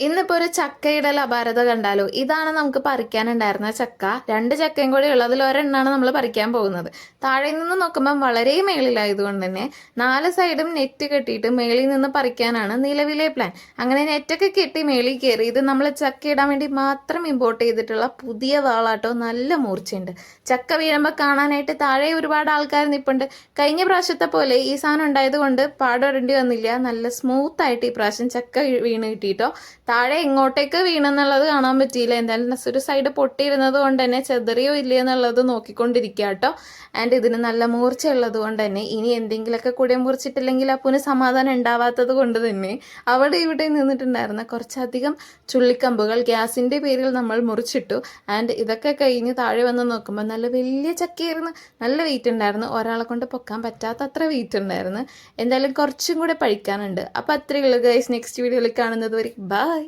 ഇന്നിപ്പോ ഒരു ചക്കയിടൽ അപാരത കണ്ടാലോ. ഇതാണ് നമുക്ക് പറിക്കാനുണ്ടായിരുന്ന ചക്ക. 2 ചക്കയും കൂടി ഉള്ളതിൽ ഒരെണ്ണാണ് നമ്മൾ പറിക്കാൻ പോകുന്നത്. താഴെ നിന്ന് നോക്കുമ്പോൾ വളരെ മേളിലായതുകൊണ്ട് തന്നെ 4 സൈഡും നെറ്റ് കെട്ടിയിട്ട് മേളിൽ നിന്ന് പറിക്കാനാണ് നിലവിലെ പ്ലാൻ. അങ്ങനെ നെറ്റൊക്കെ കെട്ടി മേളിൽ കയറി. ഇത് നമ്മൾ ചക്ക ഇടാൻ വേണ്ടി മാത്രം ഇമ്പോർട്ട് ചെയ്തിട്ടുള്ള പുതിയ വാളാട്ടോ. നല്ല മൂർച്ചയുണ്ട്. ചക്ക വീഴുമ്പോൾ കാണാനായിട്ട് താഴെ ഒരുപാട് ആൾക്കാർ നിൽപ്പുണ്ട്. കഴിഞ്ഞ പ്രാവശ്യത്തെ പോലെ ഈ സാധനം ഉണ്ടായത് കൊണ്ട് പാടൊരേണ്ടി വന്നില്ല. നല്ല സ്മൂത്ത് ആയിട്ട് ഈ പ്രാവശ്യം ചക്ക വീണ് കിട്ടിയിട്ടോ. താഴെ എങ്ങോട്ടേക്ക് വീണെന്നുള്ളത് കാണാൻ പറ്റിയില്ല. എന്തായാലും ഒരു സൈഡ് പൊട്ടിയിരുന്നത് കൊണ്ട് തന്നെ ചെതറിയോ ഇല്ലേ എന്നുള്ളത് നോക്കിക്കൊണ്ടിരിക്കുക കേട്ടോ. ആൻഡ് ഇതിന് നല്ല മൂർച്ച ഉള്ളത് കൊണ്ട് തന്നെ ഇനി എന്തെങ്കിലുമൊക്കെ കൂടെ മുറിച്ചിട്ടില്ലെങ്കിൽ അപ്പൂന് സമാധാനം ഉണ്ടാവാത്തത് കൊണ്ട് തന്നെ അവിടെ ഇവിടെ നിന്നിട്ടുണ്ടായിരുന്ന കുറച്ചധികം ചുള്ളിക്കമ്പുകൾ ഗ്യാസിൻ്റെ പേരിൽ നമ്മൾ മുറിച്ചിട്ടു. ആൻഡ് ഇതൊക്കെ കഴിഞ്ഞ് താഴെ വന്ന് നോക്കുമ്പോൾ നല്ല വലിയ ചക്കയായിരുന്നു. നല്ല വെയിറ്റ് ഉണ്ടായിരുന്നു. ഒരാളെ കൊണ്ട് പൊക്കാൻ പറ്റാത്ത അത്ര വെയിറ്റ് ഉണ്ടായിരുന്നു. എന്തായാലും കുറച്ചും കൂടെ പഴിക്കാനുണ്ട്. അപ്പോൾ അത്രയേ ഉള്ളൂ ഗൈസ്. നെക്സ്റ്റ് വീഡിയോയിൽ കാണുന്നത് വരെ ബൈ.